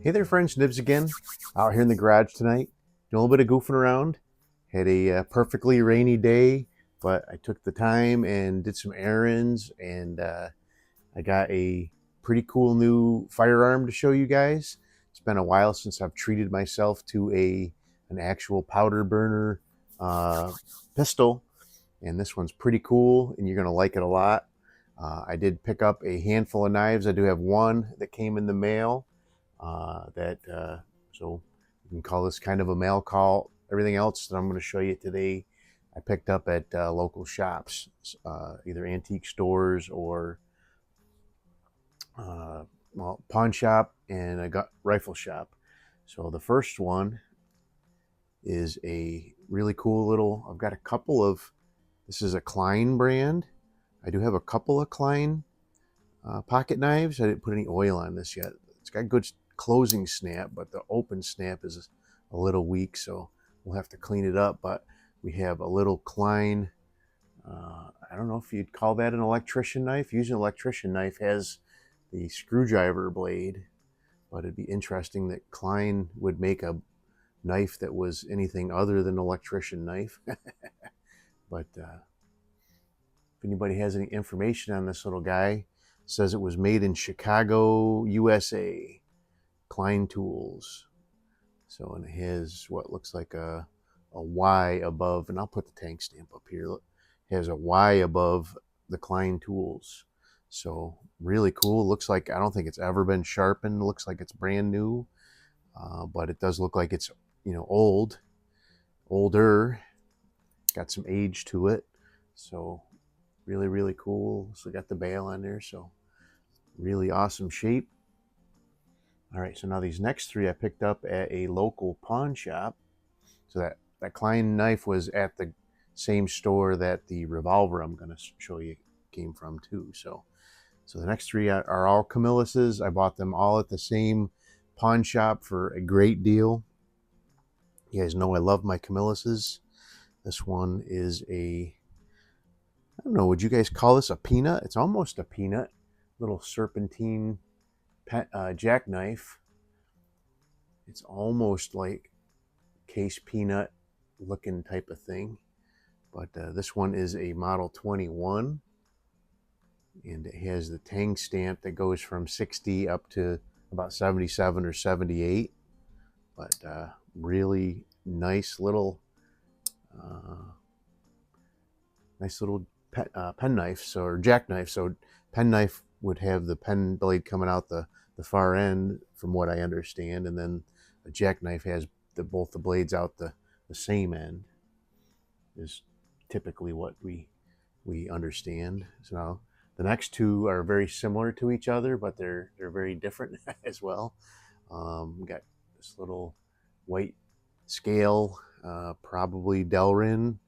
Hey there friends, Nibs again, out here in the garage tonight, doing a little bit of goofing around. Had a perfectly rainy day, but I took the time and did some errands, and I got a pretty cool new firearm to show you guys. It's been a while since I've treated myself to an actual powder burner uh, pistol, and this one's pretty cool, and you're gonna like it a lot. I did pick up a handful of knives. I do have one that came in the mail. So you can call this kind of a mail call. Everything else that I'm going to show you today, I picked up at local shops, either antique stores or well, pawn shop and a rifle shop. So the first one is a really cool little. I've got a couple of. This is a Klein brand. I do have a couple of Klein pocket knives. I didn't put any oil on this yet. It's got good closing snap, but the open snap is a little weak, so we'll have to clean it up. But we have a little Klein, I don't know if you'd call that an electrician knife. Usually an electrician knife has the screwdriver blade, but it'd be interesting that Klein would make a knife that was anything other than an electrician knife. But if anybody has any information on this little guy, it says it was made in Chicago, USA. Klein tools. So, and it has what looks like a Y above, and I'll put the tank stamp up here. Look, it has a Y above the Klein tools. So really cool. Looks like, I don't think it's ever been sharpened. Looks like it's brand new, but it does look like it's, older. Got some age to it. So really, really cool. So got the bail on there. So really awesome shape. All right, so now these next three I picked up at a local pawn shop. So that Klein knife was at the same store that the revolver I'm going to show you came from too. So the next three are all Camillus's. I bought them all at the same pawn shop for a great deal. You guys know I love my Camillus's. This one is I don't know, would you guys call this a peanut? It's almost a peanut. Little serpentine jackknife. It's almost like Case peanut looking type of thing, but this one is a model 21, and it has the tang stamp that goes from 60 up to about 77 or 78. But really nice little pen knife, or jackknife. So penknife would have the pen blade coming out the far end, from what I understand, and then a jackknife has both the blades out the same end. Is typically what we understand. So the next two are very similar to each other, but they're very different as well. We got this little white scale, probably Delrin,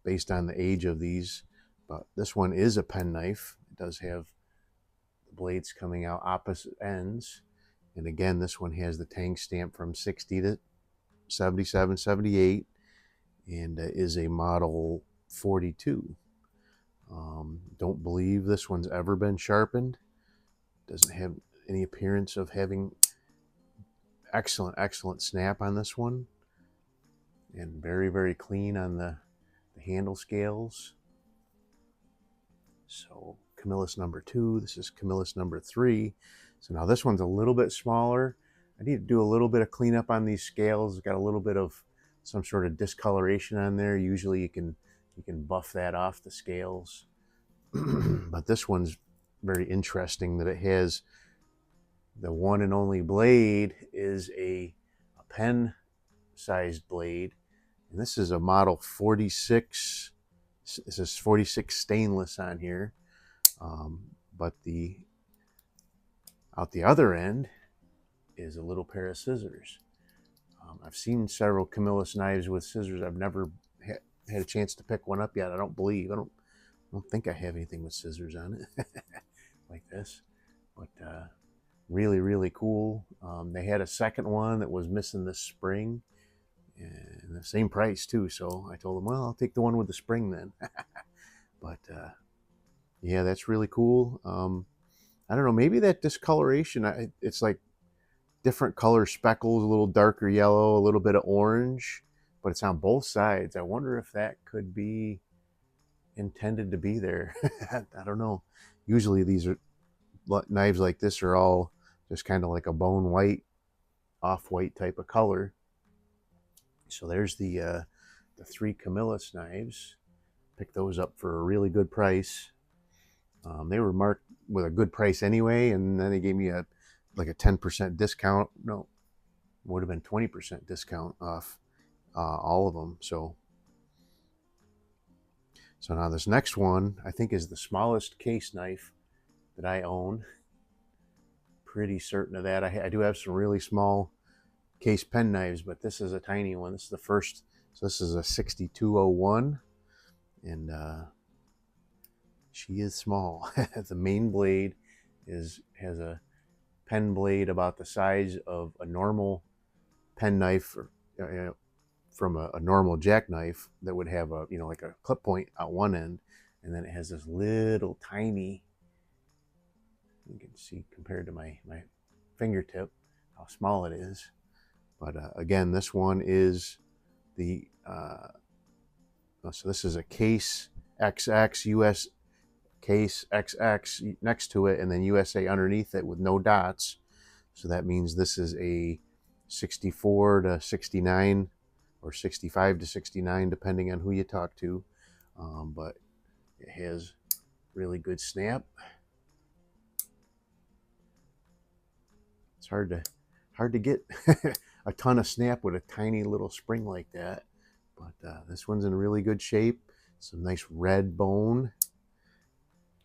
based on the age of these. But this one is a penknife. It does have the blades coming out opposite ends. And again, this one has the tang stamp from 60 to 77, 78, and is a model 42. Don't believe this one's ever been sharpened. Doesn't have any appearance of having excellent snap on this one. And very, very clean on the handle scales. So Camillus number 2, this is Camillus number 3. So now this one's a little bit smaller. I need to do a little bit of cleanup on these scales. It's got a little bit of some sort of discoloration on there. Usually you can buff that off the scales. But this one's very interesting that it has the one and only blade is a pen sized blade. And this is a model 46. This is 46 stainless on here. But out the other end is a little pair of scissors. I've seen several Camillus knives with scissors. I've never had a chance to pick one up yet. I don't think I have anything with scissors on it like this. But really, really cool. They had a second one that was missing this spring, and the same price too. So I told them, well, I'll take the one with the spring then. But yeah, that's really cool. I don't know, maybe that discoloration, it's like different color speckles, a little darker yellow, a little bit of orange, but it's on both sides. I wonder if that could be intended to be there. I don't know. Usually these are knives like this are all just kind of like a bone white, off-white type of color. So there's the 3 Camillus knives. Picked those up for a really good price. They were marked with a good price anyway, and then they gave me like a 10% discount. No, would have been 20% discount off all of them. So now this next one I think is the smallest case knife that I own. Pretty certain of that. I do have some really small case pen knives, but this is a tiny one. This is the first. So this is a 6201, and she is small. The main blade has a pen blade about the size of a normal pen knife, from a normal jackknife that would have a like a clip point at one end, and then it has this little tiny. You can see compared to my fingertip how small it is. But again, this one is the so this is a Case XX US, Case XX next to it, and then USA underneath it with no dots. So that means this is a 64 to 69 or 65 to 69 depending on who you talk to, but it has really good snap. It's hard to get a ton of snap with a tiny little spring like that, but this one's in really good shape. Some nice red bone.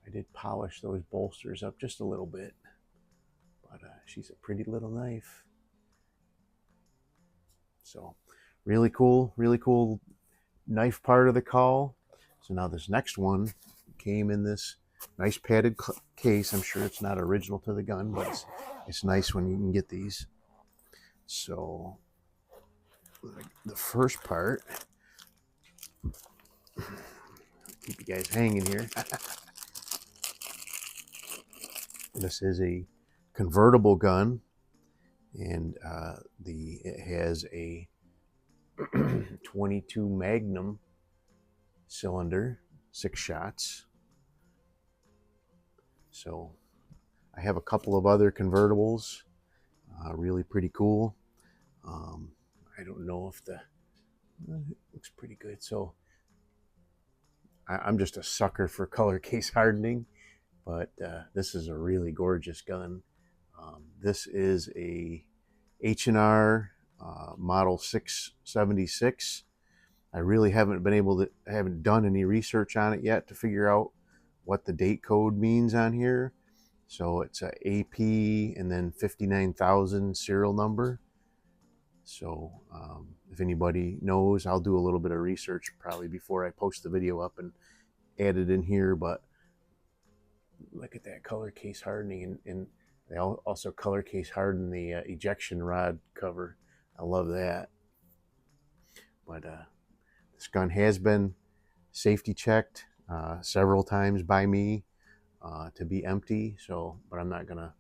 I did polish those bolsters up just a little bit, but she's a pretty little knife. So really cool knife part of the call. So now this next one came in this nice padded case. I'm sure it's not original to the gun, but it's nice when you can get these. So the first part, keep you guys hanging here. This is a convertible gun, and it has a 22 magnum cylinder, 6 shots. So I have a couple of other convertibles, really pretty cool. I don't know if it looks pretty good. So I'm just a sucker for color case hardening, but this is a really gorgeous gun. This is a H&R model 676. I really haven't done any research on it yet to figure out what the date code means on here. So it's a AP and then 59,000 serial number. So if anybody knows, I'll do a little bit of research probably before I post the video up and add it in here. But look at that color case hardening, and they also color case harden the ejection rod cover. I love that. But this gun has been safety checked several times by me to be empty. So, but I'm not gonna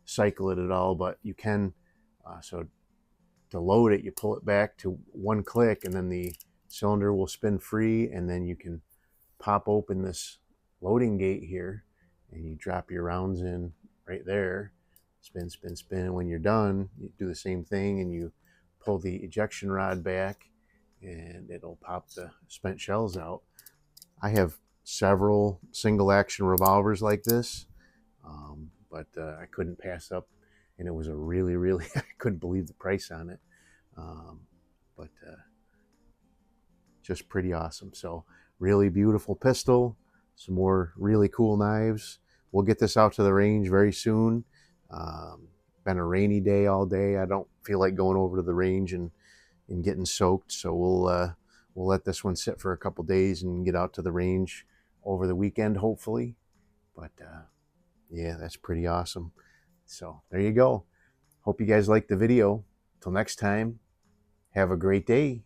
cycle it at all. But you can. So to load it, you pull it back to one click, and then the cylinder will spin free, and then you can pop open this loading gate here, and you drop your rounds in right there. Spin, spin, spin. And when you're done, you do the same thing, and you pull the ejection rod back, and it'll pop the spent shells out. I have several single action revolvers like this, but I couldn't pass up, and it was a really I couldn't believe the price on it, but just pretty awesome. So really beautiful pistol, some more really cool knives. We'll get this out to the range very soon. Been a rainy day all day. I don't feel like going over to the range and getting soaked, so we'll let this one sit for a couple days and get out to the range over the weekend, hopefully. But yeah, that's pretty awesome. So there you go. Hope you guys liked the video. Till next time, have a great day.